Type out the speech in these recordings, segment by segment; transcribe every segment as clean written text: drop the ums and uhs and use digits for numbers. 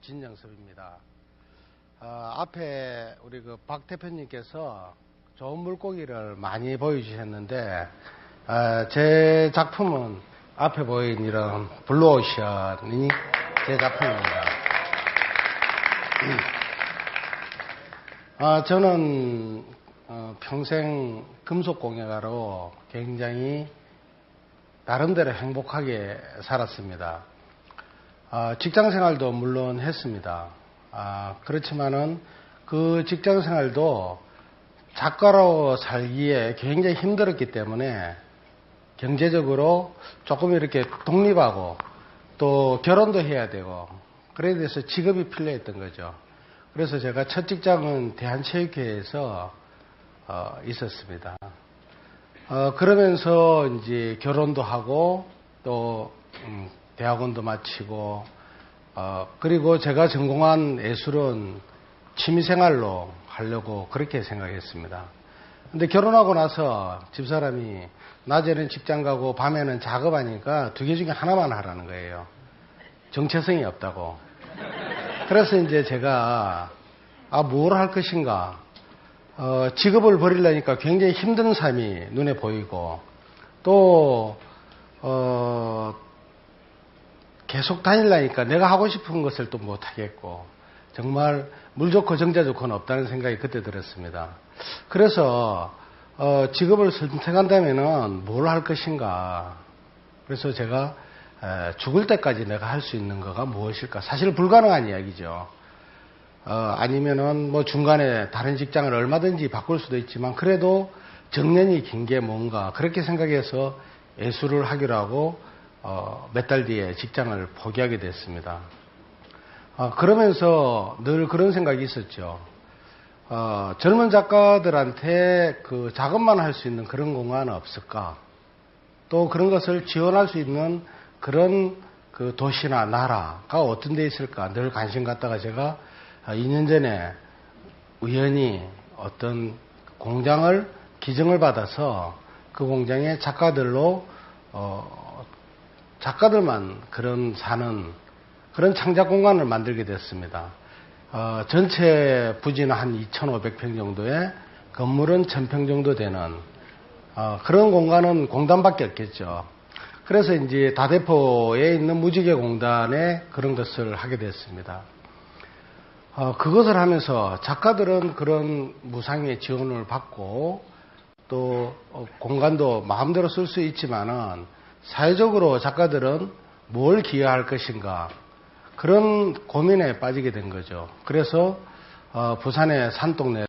진영섭입니다. 앞에 우리 박 대표님께서 좋은 물고기를 많이 보여주셨는데, 제 작품은 앞에 보인 이런 블루오션이 제 작품입니다. 저는 평생 금속공예가로 굉장히 나름대로 행복하게 살았습니다. 직장생활도 물론 했습니다. 그렇지만은 그 직장생활도 작가로 살기에 굉장히 힘들었기 때문에 경제적으로 조금 이렇게 독립하고 또 결혼도 해야 되고 그래야 돼서 직업이 필요했던 거죠. 그래서 제가 첫 직장은 대한체육회에서 있었습니다. 그러면서 이제 결혼도 하고 또 대학원도 마치고 그리고 제가 전공한 예술은 취미생활로 하려고 그렇게 생각했습니다. 근데 결혼하고 나서 집사람이 낮에는 직장 가고 밤에는 작업하니까 두 개 중에 하나만 하라는 거예요. 정체성이 없다고. 그래서 이제 제가 뭘 할 것인가. 직업을 버리려니까 굉장히 힘든 삶이 눈에 보이고 또 계속 다니려니까 내가 하고 싶은 것을 또 못하겠고 정말 물 좋고 정자 좋고는 없다는 생각이 그때 들었습니다. 그래서 직업을 선택한다면은 뭘 할 것인가. 그래서 제가 죽을 때까지 내가 할 수 있는 거가 무엇일까. 사실 불가능한 이야기죠. 아니면은 뭐 중간에 다른 직장을 얼마든지 바꿀 수도 있지만 그래도 정년이 긴 게 뭔가 그렇게 생각해서 예술을 하기로 하고 몇 달 뒤에 직장을 포기하게 됐습니다. 그러면서 늘 그런 생각이 있었죠. 젊은 작가들한테 그 작업만 할 수 있는 그런 공간은 없을까? 또 그런 것을 지원할 수 있는 그런 그 도시나 나라가 어떤 데 있을까? 늘 관심 갖다가 제가 2년 전에 우연히 어떤 공장을 기증을 받아서 그 공장에 작가들만 그런 사는 그런 창작 공간을 만들게 됐습니다. 전체 부지는 한 2,500평 정도에 건물은 1,000평 정도 되는 그런 공간은 공단밖에 없겠죠. 그래서 이제 다대포에 있는 무지개 공단에 그런 것을 하게 됐습니다. 그것을 하면서 작가들은 그런 무상의 지원을 받고 또 공간도 마음대로 쓸 수 있지만은 사회적으로 작가들은 뭘 기여할 것인가 그런 고민에 빠지게 된 거죠. 그래서 부산의 산동네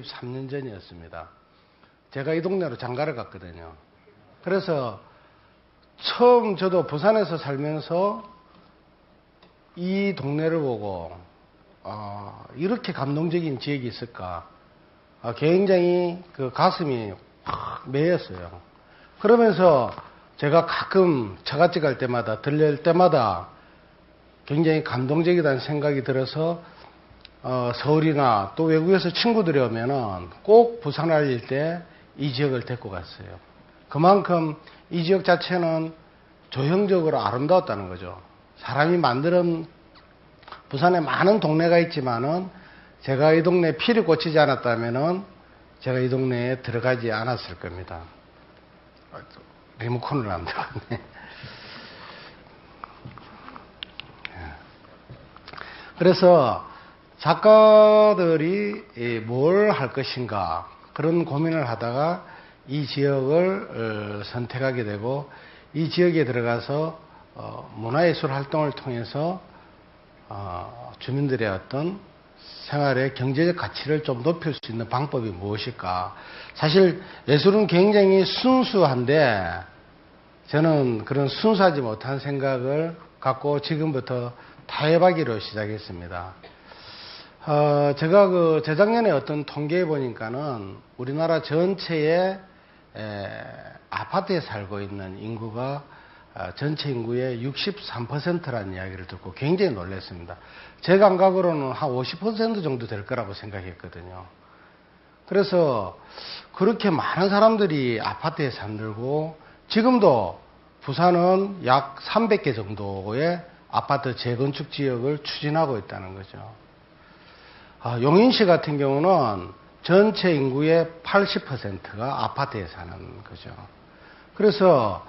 3년 전이었습니다. 제가 이 동네로 장가를 갔거든요. 그래서 처음 저도 부산에서 살면서 이 동네를 보고 이렇게 감동적인 지역이 있을까. 굉장히 그 가슴이 확 메였어요. 그러면서 제가 가끔 처갓집 갈 때마다 들릴 때마다 굉장히 감동적이라는 생각이 들어서 서울이나 또 외국에서 친구들이 오면은 꼭 부산 알릴 때 이 지역을 데리고 갔어요. 그만큼 이 지역 자체는 조형적으로 아름다웠다는 거죠. 사람이 만드는 부산에 많은 동네가 있지만은 제가 이 동네에 피를 꽂히지 않았다면은 제가 이 동네에 들어가지 않았을 겁니다. 리모컨을 안 들었네. 그래서 작가들이 뭘 할 것인가 그런 고민을 하다가 이 지역을 선택하게 되고 이 지역에 들어가서 문화예술 활동을 통해서 주민들의 어떤 생활의 경제적 가치를 좀 높일 수 있는 방법이 무엇일까. 사실 예술은 굉장히 순수한데 저는 그런 순수하지 못한 생각을 갖고 지금부터 타협하기로 시작했습니다. 제가 재작년에 어떤 통계에 보니까는 우리나라 전체에 아파트에 살고 있는 인구가 전체 인구의 63%라는 이야기를 듣고 굉장히 놀랐습니다. 제 감각으로는 한 50% 정도 될 거라고 생각했거든요. 그래서 그렇게 많은 사람들이 아파트에 살고 지금도 부산은 약 300개 정도의 아파트 재건축 지역을 추진하고 있다는 거죠. 용인시 같은 경우는 전체 인구의 80%가 아파트에 사는 거죠. 그래서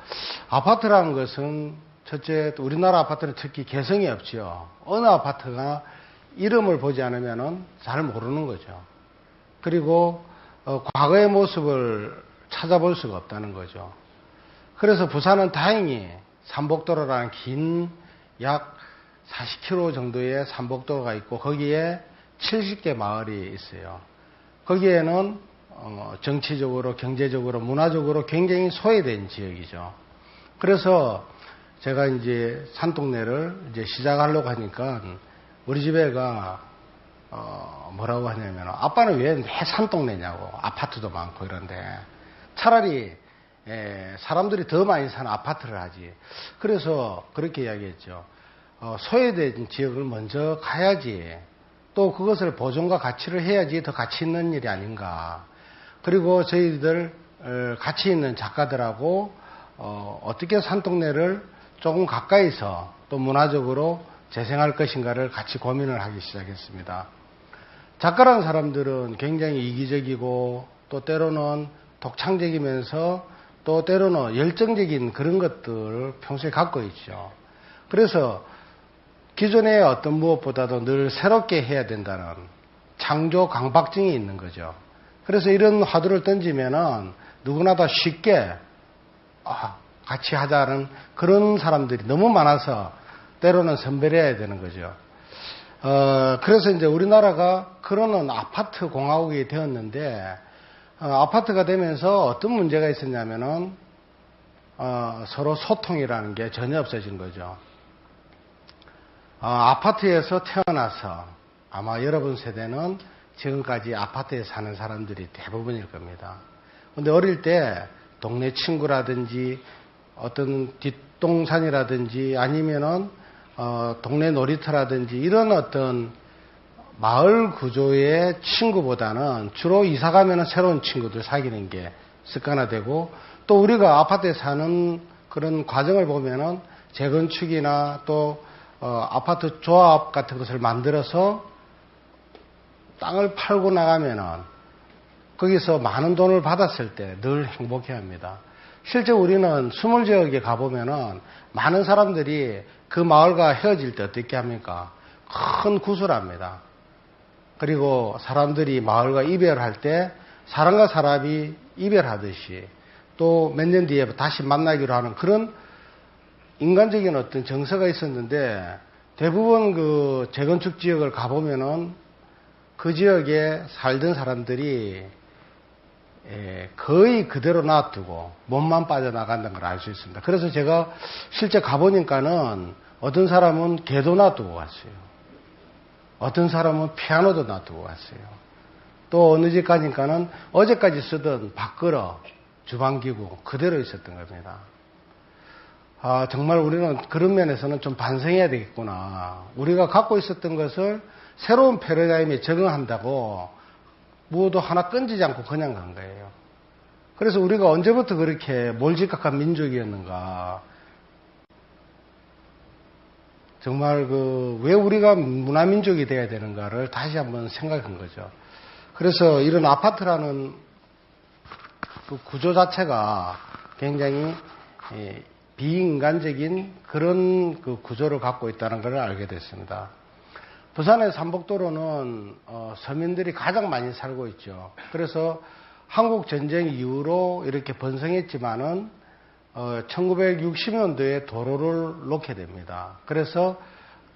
아파트라는 것은 첫째, 우리나라 아파트는 특히 개성이 없죠. 어느 아파트가 이름을 보지 않으면 잘 모르는 거죠. 그리고 과거의 모습을 찾아볼 수가 없다는 거죠. 그래서 부산은 다행히 삼복도로라는 긴 약 40km 정도의 삼복도로가 있고 거기에 70개 마을이 있어요. 거기에는 정치적으로, 경제적으로, 문화적으로 굉장히 소외된 지역이죠. 그래서 제가 이제 산동네를 이제 시작하려고 하니까 우리 집애가 뭐라고 하냐면 아빠는 왜 산동네냐고, 아파트도 많고 이런데 차라리 사람들이 더 많이 사는 아파트를 하지. 그래서 그렇게 이야기했죠. 소외된 지역을 먼저 가야지. 또 그것을 보존과 가치를 해야지 더 가치 있는 일이 아닌가. 그리고 저희들 가치 있는 작가들하고 어떻게 산동네를 조금 가까이서 또 문화적으로 재생할 것인가를 같이 고민을 하기 시작했습니다. 작가라는 사람들은 굉장히 이기적이고 또 때로는 독창적이면서 또 때로는 열정적인 그런 것들을 평소에 갖고 있죠. 그래서 기존의 어떤 무엇보다도 늘 새롭게 해야 된다는 창조 강박증이 있는 거죠. 그래서 이런 화두를 던지면은 누구나 다 쉽게 같이 하자는 그런 사람들이 너무 많아서 때로는 선별해야 되는 거죠. 그래서 이제 우리나라가 그러는 아파트 공화국이 되었는데 아파트가 되면서 어떤 문제가 있었냐면은 서로 소통이라는 게 전혀 없어진 거죠. 아파트에서 태어나서 아마 여러분 세대는 지금까지 아파트에 사는 사람들이 대부분일 겁니다. 근데 어릴 때 동네 친구라든지 어떤 뒷동산이라든지 아니면은 동네 놀이터라든지 이런 어떤 마을 구조의 친구보다는 주로 이사 가면은 새로운 친구들 사귀는 게 습관화되고 또 우리가 아파트에 사는 그런 과정을 보면은 재건축이나 또 아파트 조합 같은 것을 만들어서 땅을 팔고 나가면은 거기서 많은 돈을 받았을 때 늘 행복해 합니다. 실제 우리는 스물 지역에 가보면은 많은 사람들이 그 마을과 헤어질 때 어떻게 합니까? 큰 구슬 합니다. 그리고 사람들이 마을과 이별할 때 사람과 사람이 이별하듯이 또 몇 년 뒤에 다시 만나기로 하는 그런 인간적인 어떤 정서가 있었는데 대부분 그 재건축 지역을 가보면은 그 지역에 살던 사람들이 거의 그대로 놔두고 몸만 빠져나간다는 걸 알 수 있습니다. 그래서 제가 실제 가보니까는 어떤 사람은 개도 놔두고 갔어요. 어떤 사람은 피아노도 놔두고 갔어요. 또 어느 집 가니까는 어제까지 쓰던 밥그릇, 주방기구 그대로 있었던 겁니다. 정말 우리는 그런 면에서는 좀 반성해야 되겠구나. 우리가 갖고 있었던 것을 새로운 패러다임에 적응한다고 무엇도 하나 끊지지 않고 그냥 간 거예요. 그래서 우리가 언제부터 그렇게 몰집각한 민족이었는가. 정말 왜 우리가 문화민족이 돼야 되는가를 다시 한번 생각한 거죠. 그래서 이런 아파트라는 그 구조 자체가 굉장히 비인간적인 그런 그 구조를 갖고 있다는 걸 알게 됐습니다. 부산의 삼복도로는 서민들이 가장 많이 살고 있죠. 그래서 한국 전쟁 이후로 이렇게 번성했지만은 1960년도에 도로를 놓게 됩니다. 그래서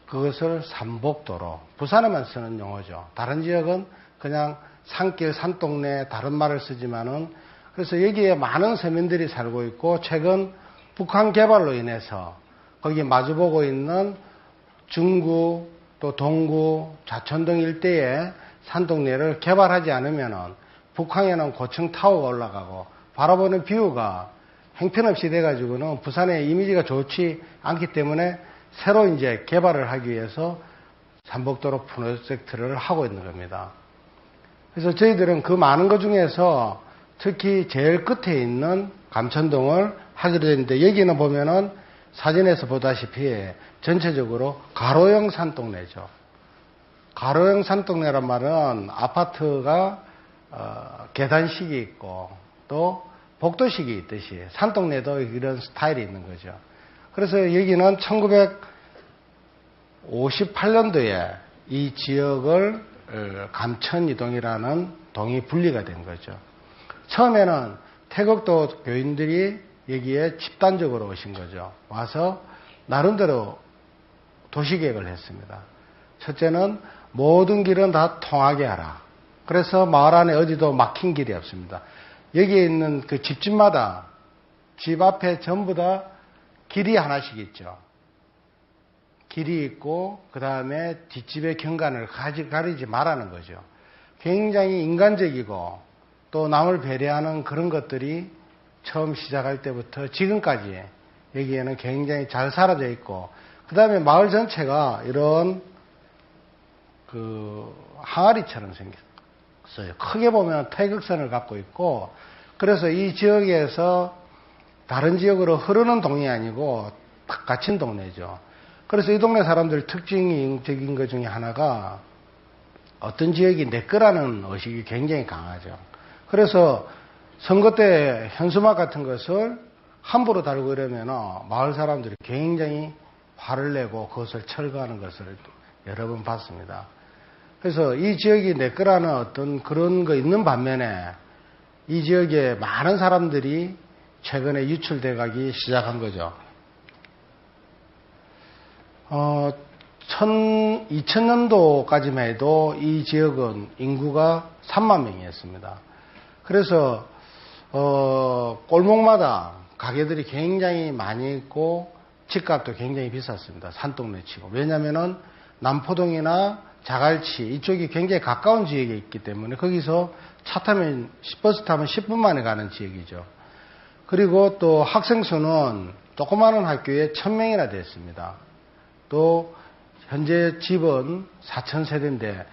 그것을 삼복도로, 부산에만 쓰는 용어죠. 다른 지역은 그냥 산길, 산동네 다른 말을 쓰지만은 그래서 여기에 많은 서민들이 살고 있고 최근 북한 개발로 인해서 거기 마주보고 있는 중구 또 동구 좌천동 일대에 산동네를 개발하지 않으면은 북항에는 고층 타워가 올라가고 바라보는 뷰가 형편없이 돼가지고는 부산의 이미지가 좋지 않기 때문에 새로 이제 개발을 하기 위해서 삼복도로 프로젝트를 하고 있는 겁니다. 그래서 저희들은 그 많은 것 중에서 특히 제일 끝에 있는 감천동을 하기로 됐는데 여기는 보면은 사진에서 보다시피 전체적으로 가로형 산동네죠. 가로형 산동네란 말은 아파트가 계단식이 있고 또 복도식이 있듯이 산동네도 이런 스타일이 있는 거죠. 그래서 여기는 1958년도에 이 지역을 감천이동이라는 동이 분리가 된 거죠. 처음에는 태극도 교인들이 여기에 집단적으로 오신 거죠. 와서 나름대로 도시계획을 했습니다. 첫째는 모든 길은 다 통하게 하라. 그래서 마을 안에 어디도 막힌 길이 없습니다. 여기에 있는 그 집집마다 집 앞에 전부 다 길이 하나씩 있죠. 길이 있고 그 다음에 뒷집의 경관을 가리지 말라는 거죠. 굉장히 인간적이고 또 남을 배려하는 그런 것들이 처음 시작할 때부터 지금까지 여기에는 굉장히 잘 사라져 있고 그 다음에 마을 전체가 이런 그 항아리처럼 생겼어요. 크게 보면 태극선을 갖고 있고 그래서 이 지역에서 다른 지역으로 흐르는 동이 아니고 딱 갇힌 동네죠. 그래서 이 동네 사람들 특징적인 것 중에 하나가 어떤 지역이 내 거라는 의식이 굉장히 강하죠. 그래서 선거 때 현수막 같은 것을 함부로 달고 이러면 마을 사람들이 굉장히 화를 내고 그것을 철거하는 것을 여러 번 봤습니다. 그래서 이 지역이 내 거라는 어떤 그런 거 있는 반면에 이 지역에 많은 사람들이 최근에 유출돼 가기 시작한 거죠. 2000년도까지만 해도 이 지역은 인구가 3만 명이었습니다. 그래서 골목마다 가게들이 굉장히 많이 있고 집값도 굉장히 비쌌습니다. 산동네 치고. 왜냐하면 남포동이나 자갈치 이쪽이 굉장히 가까운 지역에 있기 때문에 거기서 차 타면 버스 타면 10분 만에 가는 지역이죠. 그리고 또 학생 수는 조그마한 학교에 1000명이나 됐습니다. 또 현재 집은 4000세대인데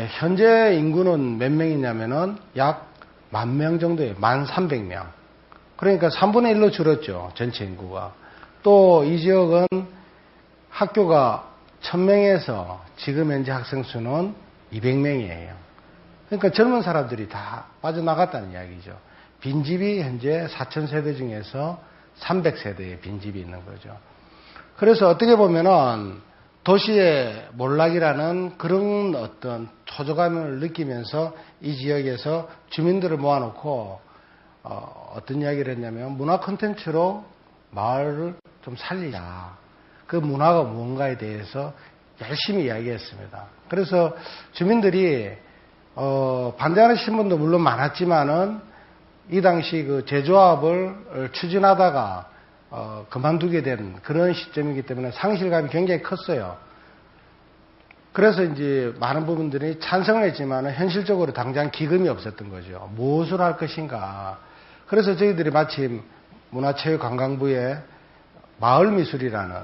현재 인구는 몇 명이냐면은 약 10,000명 정도예요. 13,000명. 그러니까 3분의 1로 줄었죠. 전체 인구가. 또 이 지역은 학교가 1000명에서 지금 현재 학생 수는 200명이에요. 그러니까 젊은 사람들이 다 빠져나갔다는 이야기죠. 빈집이 현재 4,000세대 중에서 300세대의 빈집이 있는 거죠. 그래서 어떻게 보면은 도시의 몰락이라는 그런 어떤 초조감을 느끼면서 이 지역에서 주민들을 모아놓고 어떤 이야기를 했냐면 문화 콘텐츠로 마을을 좀 살리자. 그 문화가 무언가에 대해서 열심히 이야기했습니다. 그래서 주민들이 반대하시는 분도 물론 많았지만은 이 당시 그 제조업을 추진하다가 그만두게 된 그런 시점이기 때문에 상실감이 굉장히 컸어요. 그래서 이제 많은 부분들이 찬성을 했지만 현실적으로 당장 기금이 없었던 거죠. 무엇을 할 것인가. 그래서 저희들이 마침 문화체육관광부에 마을미술이라는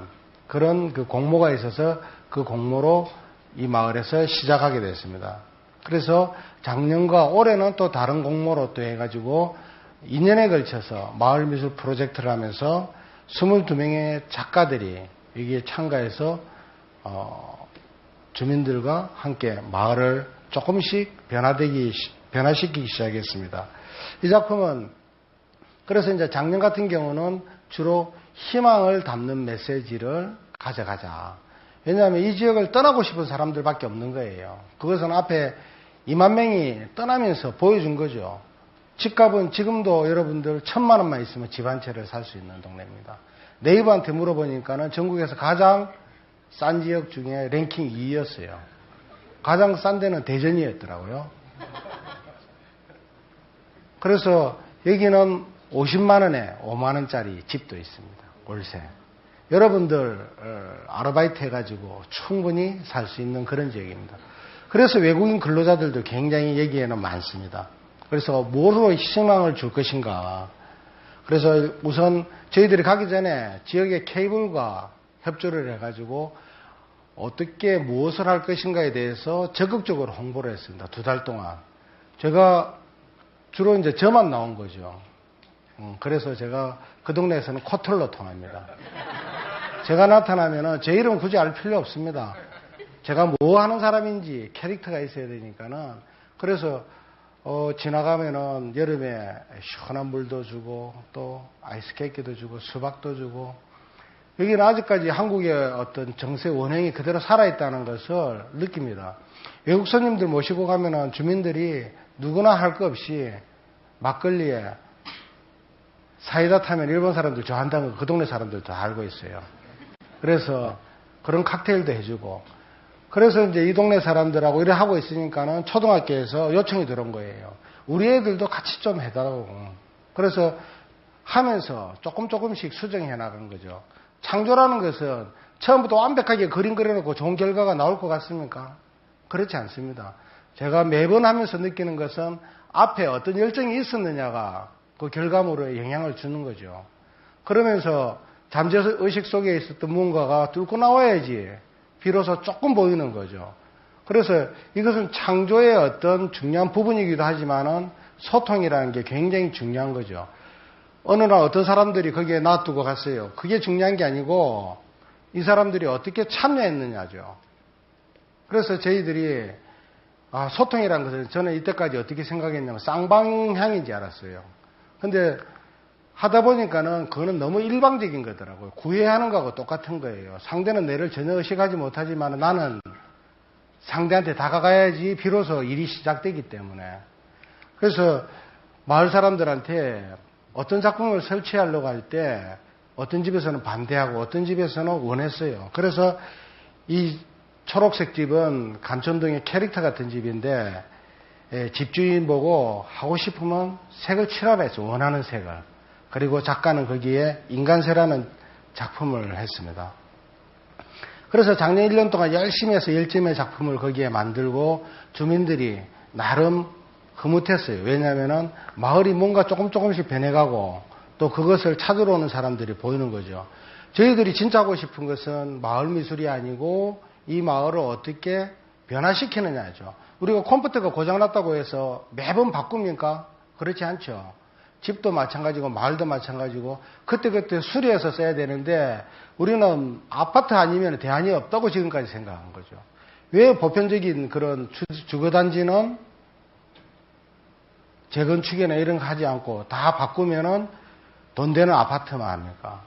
그런 그 공모가 있어서 그 공모로 이 마을에서 시작하게 됐습니다. 그래서 작년과 올해는 또 다른 공모로 또 해가지고 2년에 걸쳐서 마을미술 프로젝트를 하면서 22명의 작가들이 여기에 참가해서 주민들과 함께 마을을 조금씩 변화시키기 시작했습니다. 이 작품은 그래서 이제 작년 같은 경우는 주로 희망을 담는 메시지를 가져가자. 왜냐하면 이 지역을 떠나고 싶은 사람들밖에 없는 거예요. 그것은 앞에 2만 명이 떠나면서 보여준 거죠. 집값은 지금도 여러분들 1,000만 원만 있으면 집 한 채를 살 수 있는 동네입니다. 네이버한테 물어보니까는 전국에서 가장 싼 지역 중에 랭킹 2위였어요. 가장 싼 데는 대전이었더라고요. 그래서 여기는 50만 원에 5만 원짜리 집도 있습니다. 월세. 여러분들 아르바이트 해가지고 충분히 살 수 있는 그런 지역입니다. 그래서 외국인 근로자들도 굉장히 여기에는 많습니다. 그래서 뭐로 희망을 줄 것인가. 그래서 우선 저희들이 가기 전에 지역의 케이블과 협조를 해가지고 어떻게 무엇을 할 것인가에 대해서 적극적으로 홍보를 했습니다. 2달 동안. 제가 주로 이제 저만 나온 거죠. 그래서 제가 그 동네에서는 코털로 통합니다. 제가 나타나면은 제 이름 굳이 알 필요 없습니다. 제가 뭐 하는 사람인지 캐릭터가 있어야 되니까는. 그래서 지나가면은 여름에 시원한 물도 주고 또 아이스케이크도 주고 수박도 주고, 여기는 아직까지 한국의 어떤 정세 원형이 그대로 살아있다는 것을 느낍니다. 외국 손님들 모시고 가면은 주민들이 누구나 할 거 없이 막걸리에 사이다 타면 일본 사람들 좋아한다는 거 그 동네 사람들도 다 알고 있어요. 그래서 그런 칵테일도 해주고, 그래서 이제 이 동네 사람들하고 이래 하고 있으니까는 초등학교에서 요청이 들어온 거예요. 우리 애들도 같이 좀 해달라고. 그래서 하면서 조금씩 수정해 나간 거죠. 창조라는 것은 처음부터 완벽하게 그림 그려놓고 좋은 결과가 나올 것 같습니까? 그렇지 않습니다. 제가 매번 하면서 느끼는 것은 앞에 어떤 열정이 있었느냐가 그 결과물에 영향을 주는 거죠. 그러면서 잠재의식 속에 있었던 무언가가 뚫고 나와야지 비로소 조금 보이는 거죠. 그래서 이것은 창조의 어떤 중요한 부분이기도 하지만은 소통이라는 게 굉장히 중요한 거죠. 어느 날 어떤 사람들이 거기에 놔두고 갔어요. 그게 중요한 게 아니고 이 사람들이 어떻게 참여했느냐죠. 그래서 저희들이 소통이라는 것은 저는 이때까지 어떻게 생각했냐면 쌍방향인지 알았어요. 근데 하다 보니까는 그거는 너무 일방적인 거더라고요. 구애하는 거하고 똑같은 거예요. 상대는 내를 전혀 의식하지 못하지만 나는 상대한테 다가가야지 비로소 일이 시작되기 때문에. 그래서 마을 사람들한테 어떤 작품을 설치하려고 할 때 어떤 집에서는 반대하고 어떤 집에서는 원했어요. 그래서 이 초록색 집은 감천동의 캐릭터 같은 집인데 집주인 보고 하고 싶으면 색을 칠하라 했어요. 원하는 색을. 그리고 작가는 거기에 인간새라는 작품을 했습니다. 그래서 작년 1년 동안 열심히 해서 10점의 작품을 거기에 만들고 주민들이 나름 흐뭇했어요. 왜냐하면 마을이 뭔가 조금씩 변해가고 또 그것을 찾으러 오는 사람들이 보이는 거죠. 저희들이 진짜 하고 싶은 것은 마을 미술이 아니고 이 마을을 어떻게 변화시키느냐죠. 우리가 컴퓨터가 고장났다고 해서 매번 바꿉니까? 그렇지 않죠. 집도 마찬가지고 마을도 마찬가지고 그때그때 수리해서 써야 되는데 우리는 아파트 아니면 대안이 없다고 지금까지 생각한 거죠. 왜 보편적인 그런 주거단지는 재건축이나 이런 거 하지 않고 다 바꾸면은 돈 되는 아파트만 합니까?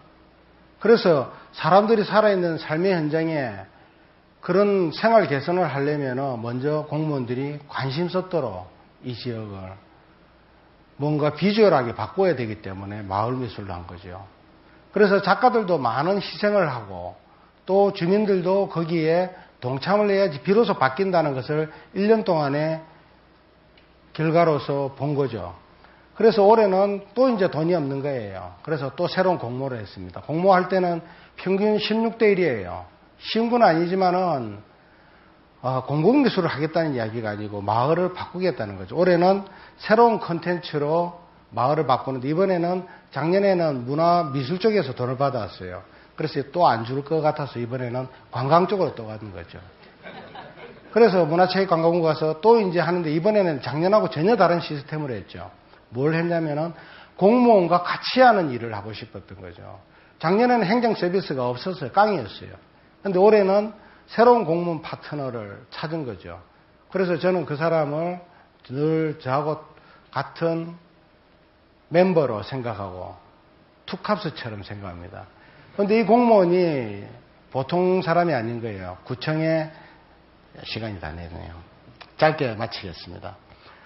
그래서 사람들이 살아있는 삶의 현장에 그런 생활 개선을 하려면 먼저 공무원들이 관심 쏟도록 이 지역을 뭔가 비주얼하게 바꿔야 되기 때문에 마을 미술로 한 거죠. 그래서 작가들도 많은 희생을 하고 또 주민들도 거기에 동참을 해야지 비로소 바뀐다는 것을 1년 동안의 결과로서 본 거죠. 그래서 올해는 또 이제 돈이 없는 거예요. 그래서 또 새로운 공모를 했습니다. 공모할 때는 평균 16대 1이에요. 쉬운 건 아니지만은 공공미술을 하겠다는 이야기가 아니고 마을을 바꾸겠다는 거죠. 올해는 새로운 콘텐츠로 마을을 바꾸는데 이번에는 작년에는 문화미술 쪽에서 돈을 받았어요. 그래서 또 안 줄 것 같아서 이번에는 관광 쪽으로 또 가는 거죠. 그래서 문화체육관광부 가서 또 이제 하는데 이번에는 작년하고 전혀 다른 시스템으로 했죠. 뭘 했냐면은 공무원과 같이 하는 일을 하고 싶었던 거죠. 작년에는 행정 서비스가 없었어요. 깡이었어요. 근데 올해는 새로운 공무원 파트너를 찾은 거죠. 그래서 저는 그 사람을 늘 저하고 같은 멤버로 생각하고 투캅스처럼 생각합니다. 그런데 이 공무원이 보통 사람이 아닌 거예요. 구청에 시간이 다 내네요. 짧게 마치겠습니다.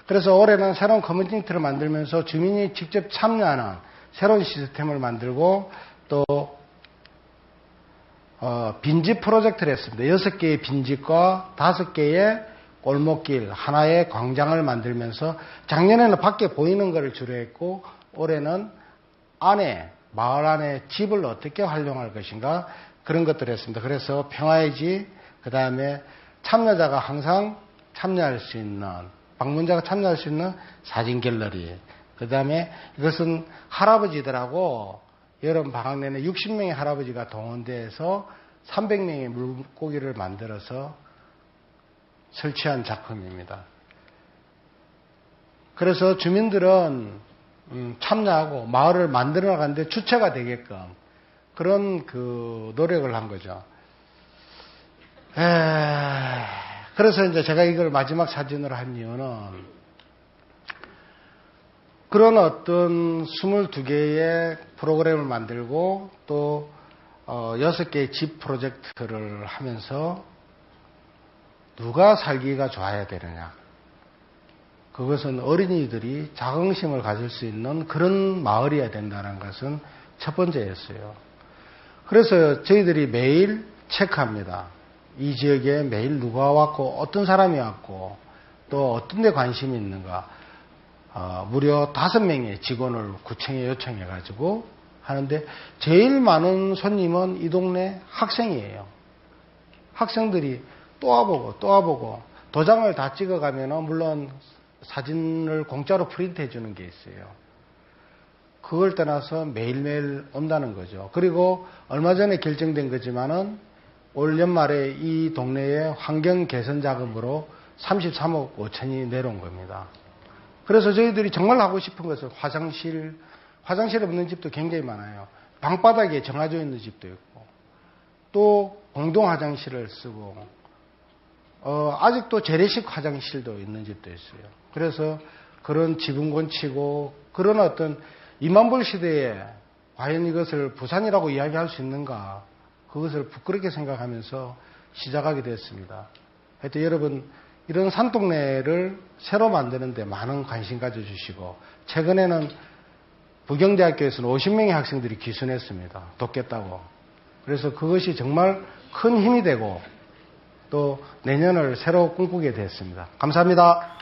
그래서 올해는 새로운 커뮤니티를 만들면서 주민이 직접 참여하는 새로운 시스템을 만들고 또 빈집 프로젝트를 했습니다. 6개의 빈집과 5개의 골목길, 하나의 광장을 만들면서 작년에는 밖에 보이는 것을 주로 했고 올해는 안에 마을 안에 집을 어떻게 활용할 것인가 그런 것들을 했습니다. 그래서 평화의 집, 그 다음에 참여자가 항상 참여할 수 있는, 방문자가 참여할 수 있는 사진 갤러리, 그 다음에 이것은 할아버지들하고 여름 방학 내내 60명의 할아버지가 동원돼서 300명의 물고기를 만들어서 설치한 작품입니다. 그래서 주민들은 참여하고 마을을 만들어 나가는데 주체가 되게끔 그런 그 노력을 한 거죠. 그래서 이제 제가 이걸 마지막 사진으로 한 이유는 그런 어떤 22개의 프로그램을 만들고 또 6개의 집 프로젝트를 하면서 누가 살기가 좋아야 되느냐. 그것은 어린이들이 자긍심을 가질 수 있는 그런 마을이어야 된다는 것은 첫 번째였어요. 그래서 저희들이 매일 체크합니다. 이 지역에 매일 누가 왔고 어떤 사람이 왔고 또 어떤 데 관심이 있는가. 무려 5명의 직원을 구청에 요청해가지고 하는데 제일 많은 손님은 이 동네 학생이에요. 학생들이 또 와보고 또 와보고 도장을 다 찍어가면 물론 사진을 공짜로 프린트해 주는 게 있어요. 그걸 떠나서 매일매일 온다는 거죠. 그리고 얼마 전에 결정된 거지만은 올 연말에 이 동네의 환경 개선 자금으로 33억 5천이 내려온 겁니다. 그래서 저희들이 정말 하고 싶은 것은 화장실 없는 집도 굉장히 많아요. 방바닥에 정화조 있는 집도 있고 또 공동 화장실을 쓰고 아직도 재래식 화장실도 있는 집도 있어요. 그래서 그런 지붕 건치고 그런 어떤 2만 불 시대에 과연 이것을 부산이라고 이야기할 수 있는가 그것을 부끄럽게 생각하면서 시작하게 됐습니다. 하여튼 여러분 이런 산동네를 새로 만드는데 많은 관심 가져주시고 최근에는 부경대학교에서는 50명의 학생들이 귀순했습니다. 돕겠다고. 그래서 그것이 정말 큰 힘이 되고 또 내년을 새로 꿈꾸게 됐습니다. 감사합니다.